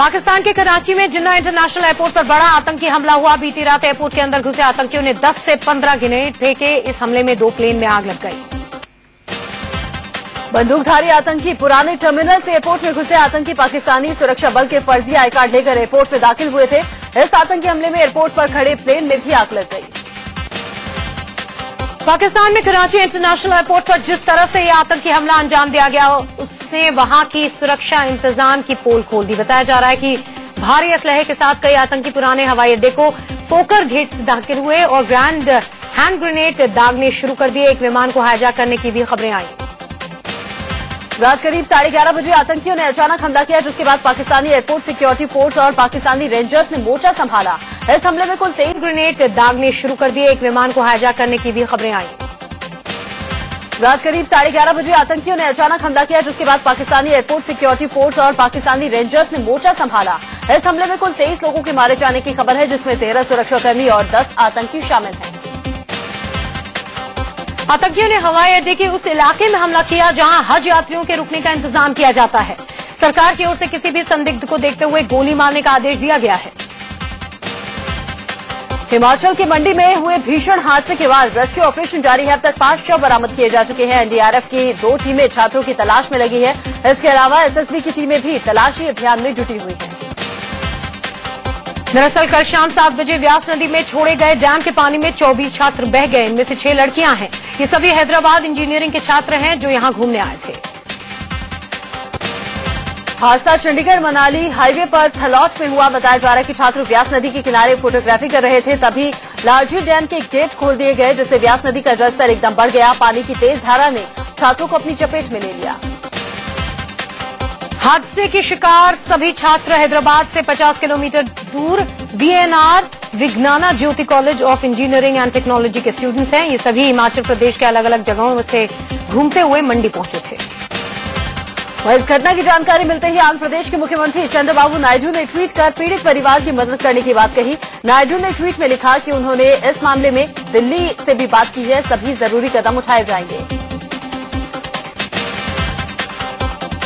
पाकिस्तान के कराची में जिन्ना international airport पर बड़ा आतंकी हमला हुआ। बीती रात एयरपोर्ट के अंदर घुसे आतंकियों ने 10 से 15 ग्रेनेड फेंके। इस हमले में 2 प्लेन में आग लग गई। बंदूकधारी आतंकी पुराने टर्मिनल से एयरपोर्ट में घुसे आतंकी पाकिस्तानी सुरक्षा बल के फर्जी आई कार्ड लेकर एयरपोर्ट में दाखिल हुए थे। इस आतंकी हमले में एयरपोर्ट पर खड़े प्लेन में भी आग लग गई। पाकिस्तान में कराची इंटरनेशनल एयरपोर्ट पर जिस तरह से यह आतंकी हमला अंजाम दिया गया, उसने वहां की सुरक्षा इंतजाम की पोल खोल दी। बताया जा रहा है कि भारी असलहे के साथ कई आतंकी पुराने हवाई अड्डे को फोकर गेट से दाखिल हुए और हैंड ग्रेनेड दागने शुरू कर दिए। एक विमान को हाईजैक करने की भी खबरें आई। रात करीब 11:30 बजे आतंकियों ने अचानक हमला किया, जिसके बाद पाकिस्तानी एयरपोर्ट सिक्योरिटी फोर्स और पाकिस्तानी रेंजर्स ने मोर्चा संभाला। इस हमले में कुल 23 ग्रेनेड दागने शुरू कर दिए। एक विमान को हाईजैक करने की भी खबरें आई। रात करीब 11:30 बजे आतंकियों ने अचानक हमला किया, जिसके बाद पाकिस्तानी एयरपोर्ट सिक्योरिटी फोर्स और पाकिस्तानी रेंजर्स ने मोर्चा संभाला। इस हमले में कुल 23 लोगों के मारे जाने की खबर है, जिसमें 13 सुरक्षाकर्मी और 10 आतंकी शामिल हैं। आतंकियों ने हवाई अड्डे के उस इलाके में हमला किया जहां हज यात्रियों के रुकने का इंतजाम किया जाता है। सरकार की ओर से किसी भी संदिग्ध को देखते हुए गोली मारने का आदेश दिया गया है। हिमाचल की मंडी में हुए भीषण हादसे के बाद रेस्क्यू ऑपरेशन जारी है। अब तक 5 शव बरामद किए जा चुके हैं। एनडीआरएफ की 2 टीमें छात्रों की तलाश में लगी है। इसके अलावा एसएसबी की टीमें भी तलाशी अभियान में जुटी हुई हैं। दरअसल कल शाम 7 बजे व्यास नदी में छोड़े गए डैम के पानी में 24 छात्र बह गए। इनमें से 6 लड़कियां हैं। ये सभी हैदराबाद इंजीनियरिंग के छात्र हैं जो यहां घूमने आए थे। हादसा चंडीगढ़ मनाली हाईवे पर थलौट में हुआ। बताया जा रहा है कि छात्र व्यास नदी के किनारे फोटोग्राफी कर रहे थे, तभी लालजी डैम के गेट खोल दिए गए, जिससे व्यास नदी का जलस्तर एकदम बढ़ गया। पानी की तेज धारा ने छात्रों को अपनी चपेट में ले लिया। हादसे के शिकार सभी छात्र हैदराबाद से 50 किलोमीटर दूर VNR Vignana Jyothi college of engineering and technology के स्टूडेंट्स हैं। ये सभी हिमाचल प्रदेश के अलग अलग जगहों से घूमते हुए मंडी पहुंचे थे। वह इस घटना की जानकारी मिलते ही आंध्र प्रदेश के मुख्यमंत्री चंद्रबाबू नायडू ने ट्वीट कर पीड़ित परिवार की मदद करने की बात कही। नायडू ने ट्वीट में लिखा कि उन्होंने इस मामले में दिल्ली से भी बात की है। सभी जरूरी कदम उठाए जाएंगे।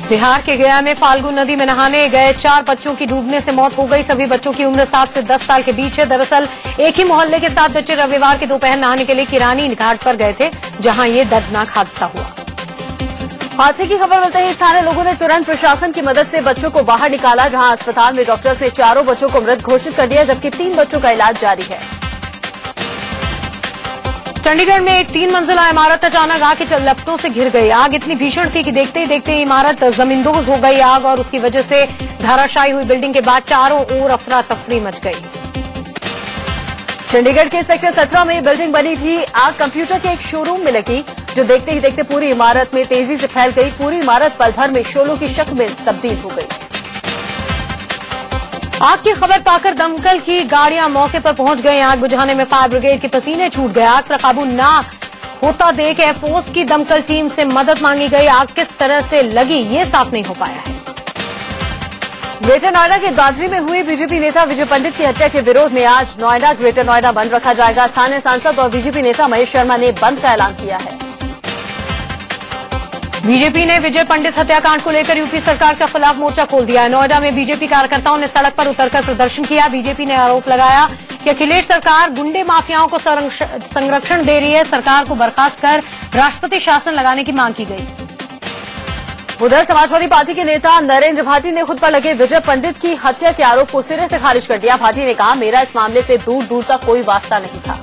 बिहार के गया में फाल्गु नदी में नहाने गए 4 बच्चों की डूबने से मौत हो गई। सभी बच्चों की उम्र 7 से 10 साल के बीच है। दरअसल एक ही मोहल्ले के 7 बच्चे रविवार की दोपहर नहाने के लिए किरानी घाट पर गए थे, जहां ये दर्दनाक हादसा हुआ। हादसे की खबर मिलते ही स्थानीय लोगों ने तुरंत प्रशासन की मदद से बच्चों को बाहर निकाला, जहां अस्पताल में डॉक्टर्स ने 4 बच्चों को मृत घोषित कर दिया, जबकि 3 बच्चों का इलाज जारी है। चंडीगढ़ में एक 3 मंजिला इमारत अचानक आग की लपटों से घिर गई। आग इतनी भीषण थी कि देखते ही देखते इमारत जमींदोज हो गई। आग और उसकी वजह से धराशायी हुई बिल्डिंग के बाद चारों ओर अफरा तफरी मच गई। चंडीगढ़ के सेक्टर 17 में बिल्डिंग बनी थी। आग कंप्यूटर के एक शोरूम में लगी, जो देखते ही देखते पूरी इमारत में तेजी से फैल गई। पूरी इमारत पल भर में शोलों की शक्ल में तब्दील हो गई। आग की खबर पाकर दमकल की गाड़ियां मौके पर पहुंच गई। आग बुझाने में फायर ब्रिगेड के पसीने छूट गए। आग पर काबू न होता देख एयरफोर्स की दमकल टीम से मदद मांगी गई। आग किस तरह से लगी ये साफ नहीं हो पाया है। ग्रेटर नोएडा के दादरी में हुई बीजेपी नेता विजय पंडित की हत्या के विरोध में आज नोएडा ग्रेटर नोएडा बंद रखा जाएगा। स्थानीय सांसद और बीजेपी नेता महेश शर्मा ने बंद का ऐलान किया है। बीजेपी ने विजय पंडित हत्याकांड को लेकर यूपी सरकार के खिलाफ मोर्चा खोल दिया है। नोएडा में बीजेपी कार्यकर्ताओं ने सड़क पर उतरकर प्रदर्शन किया। बीजेपी ने आरोप लगाया कि अखिलेश सरकार गुंडे माफियाओं को संरक्षण दे रही है। सरकार को बर्खास्त कर राष्ट्रपति शासन लगाने की मांग की गई। उधर समाजवादी पार्टी के नेता नरेंद्र भाटी ने खुद पर लगे विजय पंडित की हत्या के आरोप को सिरे से खारिज कर दिया। भाटी ने कहा, मेरा इस मामले से दूर दूर तक कोई वास्ता नहीं था।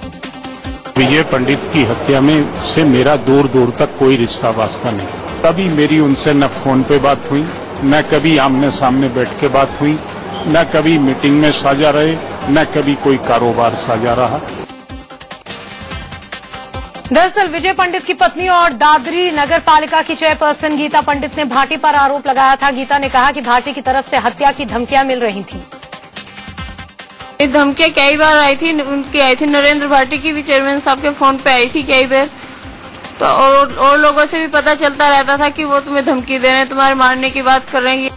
विजय पंडित की हत्या में से मेरा दूर दूर तक कोई रिश्ता वास्ता नहीं। कभी मेरी उनसे न फोन पे बात हुई, न कभी आमने सामने बैठ के बात हुई, न कभी मीटिंग में साझा रहे, न कभी कोई कारोबार साझा रहा। दरअसल विजय पंडित की पत्नी और दादरी नगर पालिका की चेयरपर्सन गीता पंडित ने भाटी पर आरोप लगाया था। गीता ने कहा कि भाटी की तरफ से हत्या की धमकियां मिल रही थी। ये धमकियां कई बार आई थी, उनकी आई थी नरेंद्र भाटी की भी चेयरमैन साहब के फोन पे आई थी कई बार। तो और लोगों से भी पता चलता रहता था कि वो तुम्हें धमकी दे रहे हैं, तुम्हारे मारने की बात कर रहे हैं।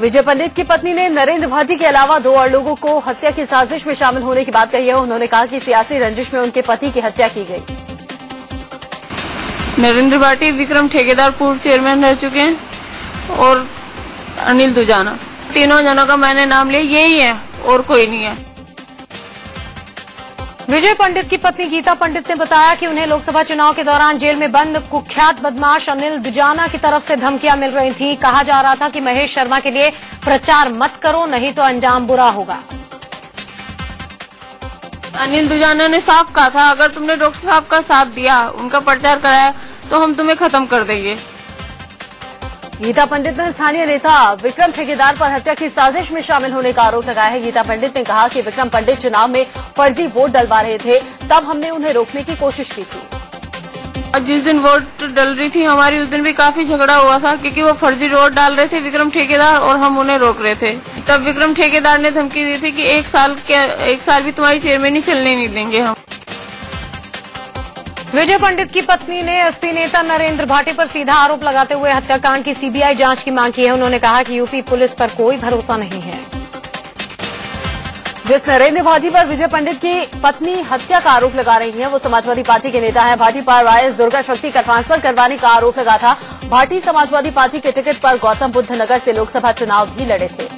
विजय पंडित की पत्नी ने नरेंद्र भाटी के अलावा 2 और लोगों को हत्या की साजिश में शामिल होने की बात कही है। उन्होंने कहा कि सियासी रंजिश में उनके पति की हत्या की गई। नरेंद्र भाटी विक्रम ठेकेदार पूर्व चेयरमैन रह चुके हैं और अनिल दुजाना। तीनों जनों का मैंने नाम लिया, यही है और कोई नहीं है। विजय पंडित की पत्नी गीता पंडित ने बताया कि उन्हें लोकसभा चुनाव के दौरान जेल में बंद कुख्यात बदमाश अनिल दुजाना की तरफ से धमकियां मिल रही थी। कहा जा रहा था कि महेश शर्मा के लिए प्रचार मत करो, नहीं तो अंजाम बुरा होगा। अनिल दुजाना ने साफ कहा था, अगर तुमने डॉक्टर साहब का साथ दिया, उनका प्रचार कराया, तो हम तुम्हें खत्म कर देंगे। गीता पंडित ने स्थानीय नेता विक्रम ठेकेदार पर हत्या की साजिश में शामिल होने का आरोप लगाया है। गीता पंडित ने कहा कि विक्रम पंडित चुनाव में फर्जी वोट डलवा रहे थे, तब हमने उन्हें रोकने की कोशिश की थी। जिस दिन वोट डल रही थी हमारी, उस दिन भी काफी झगड़ा हुआ था, क्योंकि वो फर्जी वोट डाल रहे थे विक्रम ठेकेदार और हम उन्हें रोक रहे थे। तब विक्रम ठेकेदार ने धमकी दी थी कि एक साल भी तुम्हारी चेयरमैनी चलने नहीं देंगे हम। विजय पंडित की पत्नी ने एसपी नेता नरेंद्र भाटी पर सीधा आरोप लगाते हुए हत्याकांड की सीबीआई जांच की मांग की है। उन्होंने कहा कि यूपी पुलिस पर कोई भरोसा नहीं है। जिस नरेंद्र भाटी पर विजय पंडित की पत्नी हत्या का आरोप लगा रही हैं, वो समाजवादी पार्टी के नेता हैं। भाटी पर वाईएस दुर्गा शक्ति का ट्रांसफर करवाने का आरोप लगा था। भाटी समाजवादी पार्टी के टिकट पर गौतम बुद्ध नगर से लोकसभा चुनाव भी लड़े थे।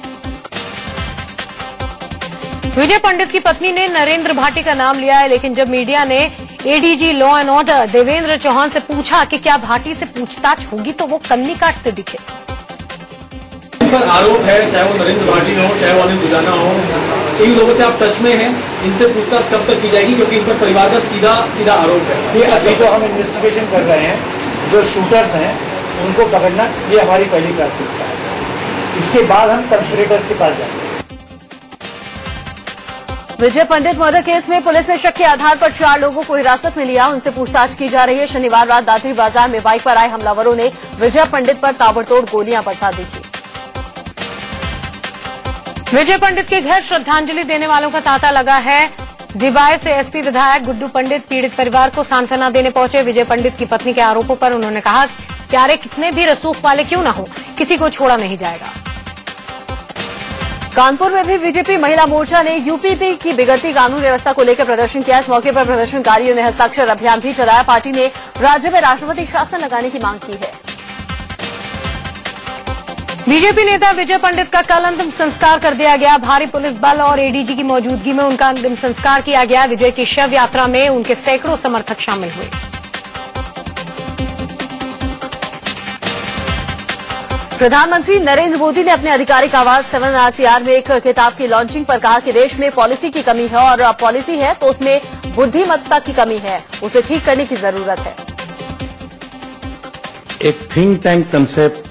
विजय पंडित की पत्नी ने नरेंद्र भाटी का नाम लिया है, लेकिन जब मीडिया ने ADG law and order Devendra Chauhan से पूछा कि क्या भाटी से पूछताछ होगी, तो वो कन्नी काटते दिखे। पर आरोप है, चाहे वो नरेंद्र भाटी हो, चाहे वो अनिल दुजाना हो, इन लोगों से आप टच में हैं, इनसे पूछताछ कब तक की जाएगी, क्योंकि इन पर परिवार का सीधा आरोप है। ये अभी तो हम इन्वेस्टिगेशन कर रहे हैं, जो शूटर्स हैं उनको पकड़ना ये हमारी पहली प्राथमिकता है। इसके बाद हम कंस्पिरेटर्स के पास जाएंगे। विजय पंडित मर्डर केस में पुलिस ने शक के आधार पर 4 लोगों को हिरासत में लिया, उनसे पूछताछ की जा रही है। शनिवार रात दादरी बाजार में बाइक पर आए हमलावरों ने विजय पंडित पर ताबड़तोड़ गोलियां बरसा दी थी। विजय पंडित के घर श्रद्धांजलि देने वालों का तांता लगा है। डिबाय से एसपी विधायक गुड्डू पंडित पीड़ित परिवार को सांत्वना देने पहुंचे। विजय पंडित की पत्नी के आरोपों पर उन्होंने कहा, प्यारे कितने भी रसूख वाले क्यों न हो, किसी को छोड़ा नहीं जाएगा। कानपुर में भी बीजेपी महिला मोर्चा ने यूपी की बिगड़ती कानून व्यवस्था को लेकर प्रदर्शन किया। इस मौके पर प्रदर्शनकारियों ने हस्ताक्षर अभियान भी चलाया। पार्टी ने राज्य में राष्ट्रपति शासन लगाने की मांग की है। बीजेपी नेता विजय पंडित का कल अंतिम संस्कार कर दिया गया। भारी पुलिस बल और एडीजी की मौजूदगी में उनका अंतिम संस्कार किया गया। विजय की शव यात्रा में उनके सैकड़ों समर्थक शामिल हुए। प्रधानमंत्री नरेंद्र मोदी ने अपने आधिकारिक आवाज 7RCR में एक किताब की लॉन्चिंग पर कहा कि देश में पॉलिसी की कमी है, और पॉलिसी है तो उसमें बुद्धिमत्ता की कमी है, उसे ठीक करने की जरूरत है। एक थिंक टैंक कंसेप्ट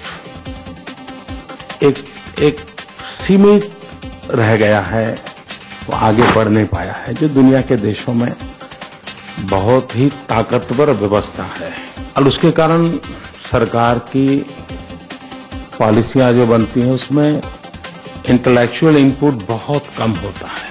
एक सीमित रह गया है, वो आगे बढ़ नहीं पाया है, जो दुनिया के देशों में बहुत ही ताकतवर व्यवस्था है। और उसके कारण सरकार की पॉलिसियां जो बनती हैं उसमें इंटेलेक्चुअल इनपुट बहुत कम होता है।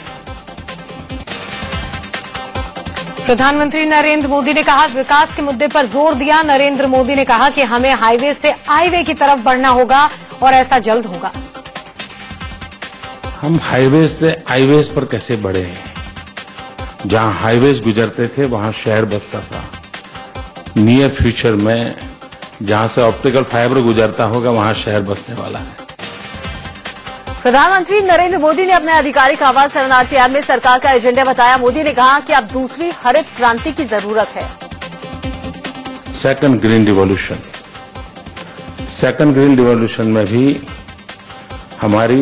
प्रधानमंत्री नरेंद्र मोदी ने कहा, विकास के मुद्दे पर जोर दिया। नरेंद्र मोदी ने कहा कि हमें हाईवे से आईवे की तरफ बढ़ना होगा और ऐसा जल्द होगा। हम हाईवे से हाईवेज पर कैसे बढ़े हैं? जहां हाईवेज गुजरते थे वहां शहर बसता था। नियर फ्यूचर में जहां से ऑप्टिकल फाइबर गुजरता होगा वहां शहर बसने वाला है। प्रधानमंत्री नरेंद्र मोदी ने अपने आधिकारिक आवाज 7RCR में सरकार का एजेंडा बताया। मोदी ने कहा कि अब दूसरी हरित क्रांति की जरूरत है। सेकंड ग्रीन रिवॉल्यूशन में भी हमारी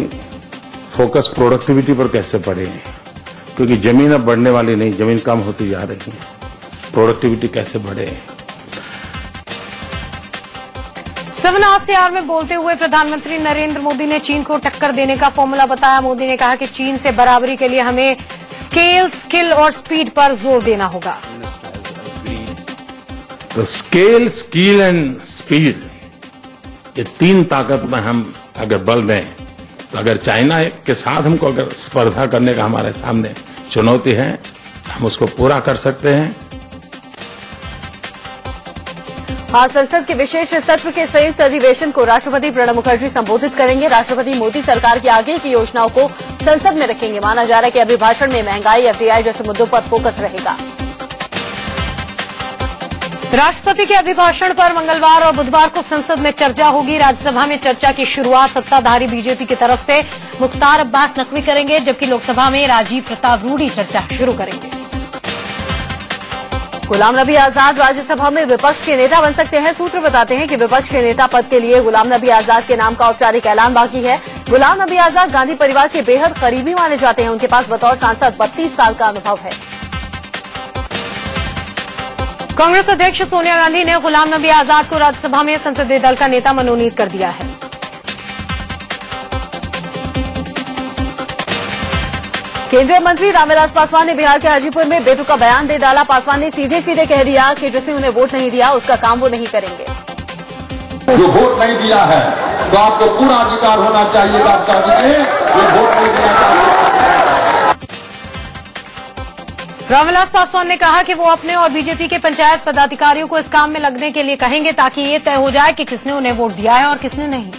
फोकस प्रोडक्टिविटी पर कैसे बढ़े, क्योंकि जमीन अब बढ़ने वाली नहीं, जमीन कम होती जा रही है। प्रोडक्टिविटी कैसे बढ़े। 7RCR में बोलते हुए प्रधानमंत्री नरेंद्र मोदी ने चीन को टक्कर देने का फॉर्मूला बताया। मोदी ने कहा कि चीन से बराबरी के लिए हमें स्केल, स्किल और स्पीड पर जोर देना होगा। तो स्केल, स्किल एंड स्पीड, ये 3 ताकत में हम अगर बल दें, तो अगर चाइना के साथ हमको अगर स्पर्धा करने का हमारे सामने चुनौती है, हम उसको पूरा कर सकते हैं। आज संसद के विशेष सत्र के संयुक्त अधिवेशन को राष्ट्रपति प्रणब मुखर्जी संबोधित करेंगे। राष्ट्रपति मोदी सरकार की आगे की योजनाओं को संसद में रखेंगे। माना जा रहा है कि अभिभाषण में महंगाई, FDI जैसे मुद्दों पर फोकस रहेगा। राष्ट्रपति के अभिभाषण पर मंगलवार और बुधवार को संसद में चर्चा होगी। राज्यसभा में चर्चा की शुरुआत सत्ताधारी बीजेपी की तरफ से मुख्तार अब्बास नकवी करेंगे, जबकि लोकसभा में राजीव प्रताप रूडी चर्चा शुरू करेंगे। गुलाम नबी आजाद राज्यसभा में विपक्ष के नेता बन सकते हैं। सूत्र बताते हैं कि विपक्ष के नेता पद के लिए गुलाम नबी आजाद के नाम का औपचारिक ऐलान बाकी है। गुलाम नबी आजाद गांधी परिवार के बेहद करीबी माने जाते हैं। उनके पास बतौर सांसद 32 साल का अनुभव है। कांग्रेस अध्यक्ष सोनिया गांधी ने गुलाम नबी आजाद को राज्यसभा में संसदीय दल का नेता मनोनीत कर दिया है। केंद्रीय मंत्री रामविलास पासवान ने बिहार के हाजीपुर में बेतुका बयान दे डाला। पासवान ने सीधे सीधे कह दिया कि जिसने उन्हें वोट नहीं दिया उसका काम वो नहीं करेंगे। जो वोट नहीं दिया है तो आपको पूरा अधिकार होना चाहिए कि आप कह दीजिए ये वोट नहीं दिया चाहिए। रामविलास पासवान ने कहा कि वो अपने और बीजेपी के पंचायत पदाधिकारियों को इस काम में लगने के लिए कहेंगे ताकि ये तय हो जाए कि किसने उन्हें वोट दिया है और किसने नहीं।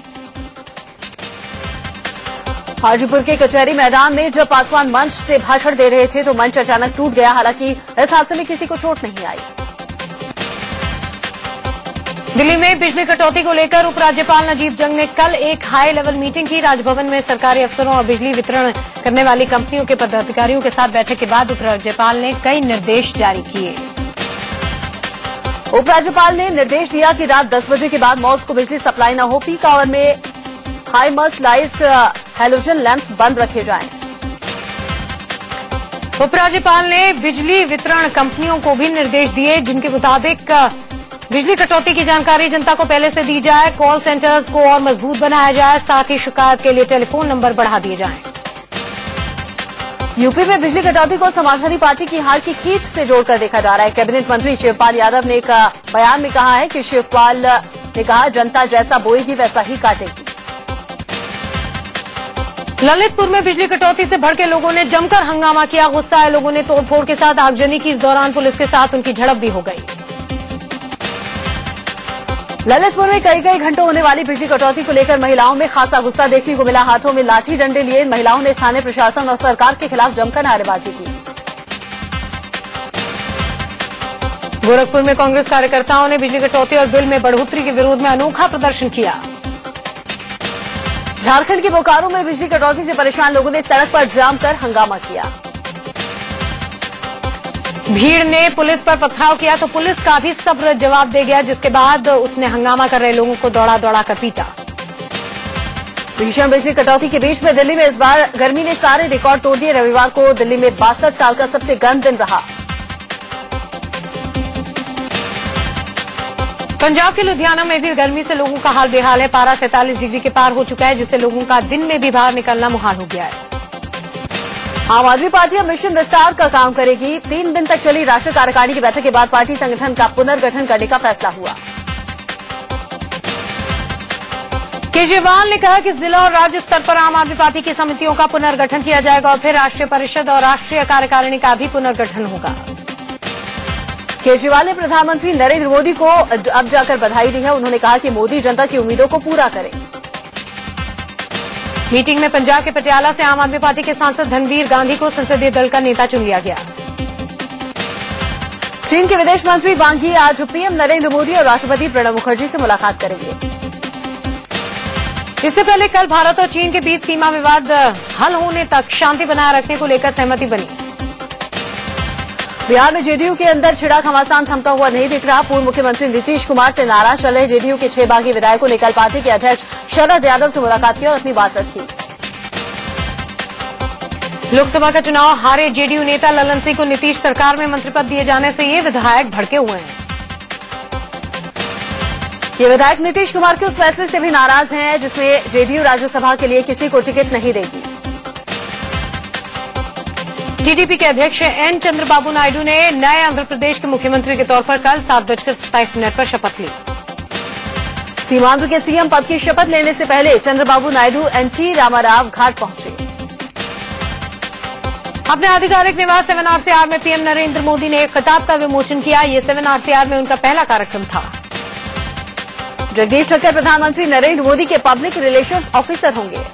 हाजीपुर के कचहरी मैदान में जब पासवान मंच से भाषण दे रहे थे तो मंच अचानक टूट गया। हालांकि इस हादसे में किसी को चोट नहीं आई। दिल्ली में बिजली कटौती को लेकर उपराज्यपाल नजीब जंग ने कल एक हाई लेवल मीटिंग की। राजभवन में सरकारी अफसरों और बिजली वितरण करने वाली कंपनियों के पदाधिकारियों के साथ बैठक के बाद उपराज्यपाल ने कई निर्देश जारी किए। उपराज्यपाल ने निर्देश दिया कि रात 10 बजे के बाद मॉल्स को बिजली सप्लाई न हो। पीक आवर में हाईमर्स लाइट्स, हैलोजन लैंप्स बंद रखे जाएं। उपराज्यपाल ने बिजली वितरण कंपनियों को भी निर्देश दिए जिनके मुताबिक बिजली कटौती की जानकारी जनता को पहले से दी जाए। कॉल सेंटर्स को और मजबूत बनाया जाए, साथ ही शिकायत के लिए टेलीफोन नंबर बढ़ा दिए जाएं। यूपी में बिजली कटौती को समाजवादी पार्टी की हार की खींच से जोड़कर देखा जा रहा है। कैबिनेट मंत्री शिवपाल यादव ने एक बयान में कहा है कि शिवपाल ने कहा जनता जैसा बोएगी वैसा ही काटेगी। ललितपुर में बिजली कटौती से भड़के लोगों ने जमकर हंगामा किया। गुस्सा आए लोगों ने तोड़फोड़ के साथ आगजनी की। इस दौरान पुलिस के साथ उनकी झड़प भी हो गई। ललितपुर में कई घंटों होने वाली बिजली कटौती को लेकर महिलाओं में खासा गुस्सा देखने को मिला। हाथों में लाठी डंडे लिए महिलाओं ने स्थानीय प्रशासन और सरकार के खिलाफ जमकर नारेबाजी की। गोरखपुर में कांग्रेस कार्यकर्ताओं ने बिजली कटौती और बिल में बढ़ोतरी के विरोध में अनोखा प्रदर्शन किया। झारखंड के बोकारो में बिजली कटौती से परेशान लोगों ने सड़क पर जाम कर हंगामा किया। भीड़ ने पुलिस पर पथराव किया तो पुलिस का भी सब्र जवाब दे गया, जिसके बाद उसने हंगामा कर रहे लोगों को दौड़ा दौड़ा कर पीटा। भीषण बिजली कटौती के बीच में दिल्ली में इस बार गर्मी ने सारे रिकॉर्ड तोड़ दिए। रविवार को दिल्ली में 62 साल का सबसे गर्म दिन रहा। पंजाब के लुधियाना में भी गर्मी से लोगों का हाल बेहाल है। पारा 47 डिग्री के पार हो चुका है, जिससे लोगों का दिन में भी बाहर निकलना मुहाल हो गया है। आम आदमी पार्टी अब मिशन विस्तार का काम करेगी। 3 दिन तक चली राष्ट्रीय कार्यकारिणी की बैठक के बाद पार्टी संगठन का पुनर्गठन करने का फैसला हुआ। केजरीवाल ने कहा कि जिला और राज्य स्तर पर आम आदमी पार्टी की समितियों का पुनर्गठन किया जाएगा और फिर राष्ट्रीय परिषद और राष्ट्रीय कार्यकारिणी का भी पुनर्गठन होगा। केजरीवाल ने प्रधानमंत्री नरेंद्र मोदी को अब जाकर बधाई दी है। उन्होंने कहा कि मोदी जनता की उम्मीदों को पूरा करें। मीटिंग में पंजाब के पटियाला से आम आदमी पार्टी के सांसद धनवीर गांधी को संसदीय दल का नेता चुन लिया गया। चीन के विदेश मंत्री वांग यी आज पीएम नरेंद्र मोदी और राष्ट्रपति प्रणब मुखर्जी से मुलाकात करेंगे। इससे पहले कल भारत और चीन के बीच सीमा विवाद हल होने तक शांति बनाए रखने को लेकर सहमति बनी। बिहार में जेडीयू के अंदर छिड़ा घमासान थमता हुआ नहीं दिख रहा। पूर्व मुख्यमंत्री नीतीश कुमार से नाराज चल रहे जेडीयू के 6 बागी विधायकों ने कल पार्टी के अध्यक्ष शरद यादव से मुलाकात की और अपनी बात रखी। लोकसभा का चुनाव हारे जेडीयू नेता ललन सिंह को नीतीश सरकार में मंत्री पद दिए जाने से ये विधायक भड़के हुए हैं। ये विधायक नीतीश कुमार के उस फैसले से भी नाराज हैं जिसमें जेडीयू राज्यसभा के लिए किसी को टिकट नहीं देगी। टीडीपी के अध्यक्ष एन चंद्रबाबू नायडू ने नए आंध्र प्रदेश के मुख्यमंत्री के तौर पर कल 7:27 पर शपथ ली। सीमांध्र के सीएम पद की शपथ लेने से पहले चंद्रबाबू नायडू एनटी रामाराव घाट पहुंचे। अपने आधिकारिक निवास 7RCR में पीएम नरेंद्र मोदी ने एक खिताब का विमोचन किया। ये 7RCR में उनका पहला कार्यक्रम था। जगदीश ठक्कर प्रधानमंत्री नरेंद्र मोदी के पब्लिक रिलेशंस ऑफिसर होंगे।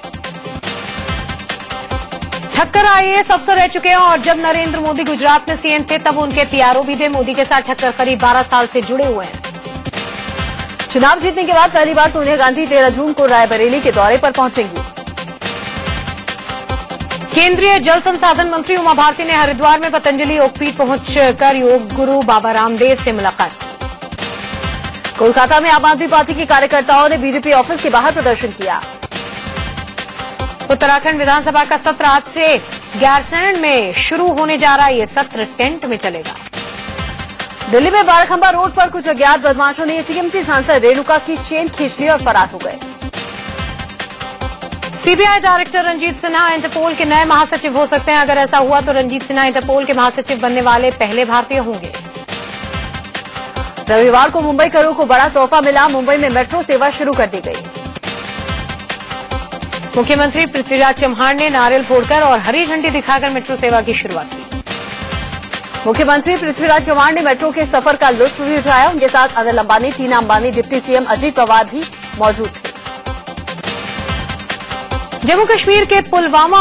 ठक्कर आईएएस अफसर रह चुके हैं और जब नरेंद्र मोदी गुजरात में सीएम थे तब उनके पीआरओ भी थे। मोदी के साथ ठक्कर करीब 12 साल से जुड़े हुए हैं। चुनाव जीतने के बाद पहली बार सोनिया गांधी 13 जून को रायबरेली के दौरे पर पहुंचेंगी। केंद्रीय जल संसाधन मंत्री उमा भारती ने हरिद्वार में पतंजलि योगपीठ पहुंचकर योग गुरु बाबा रामदेव से मुलाकात। कोलकाता में आम आदमी पार्टी के कार्यकर्ताओं ने बीजेपी ऑफिस के बाहर प्रदर्शन किया। उत्तराखंड विधानसभा का सत्र आज से गैरसैंण में शुरू होने जा रहा है। ये सत्र टेंट में चलेगा। दिल्ली में बारखंबा रोड पर कुछ अज्ञात बदमाशों ने टीएमसी सांसद रेणुका की चेन खींच ली और फरार हो गए। CBI director Ranjit Sinha Interpol के नए महासचिव हो सकते हैं। अगर ऐसा हुआ तो रंजीत सिन्हा इंटरपोल के महासचिव बनने वाले पहले भारतीय होंगे। रविवार को मुंबई करों को बड़ा तोहफा मिला। मुंबई में मेट्रो सेवा शुरू कर दी गई। मुख्यमंत्री पृथ्वीराज चव्हाण ने नारियल फोड़कर और हरी झंडी दिखाकर मेट्रो सेवा की शुरुआत की। मुख्यमंत्री पृथ्वीराज चव्हाण ने मेट्रो के सफर का लुत्फ भी उठाया। उनके साथ अनिल अंबानी, टीना अंबानी, डिप्टी सीएम अजीत पवार भी मौजूद थे। जम्मू कश्मीर के पुलवामा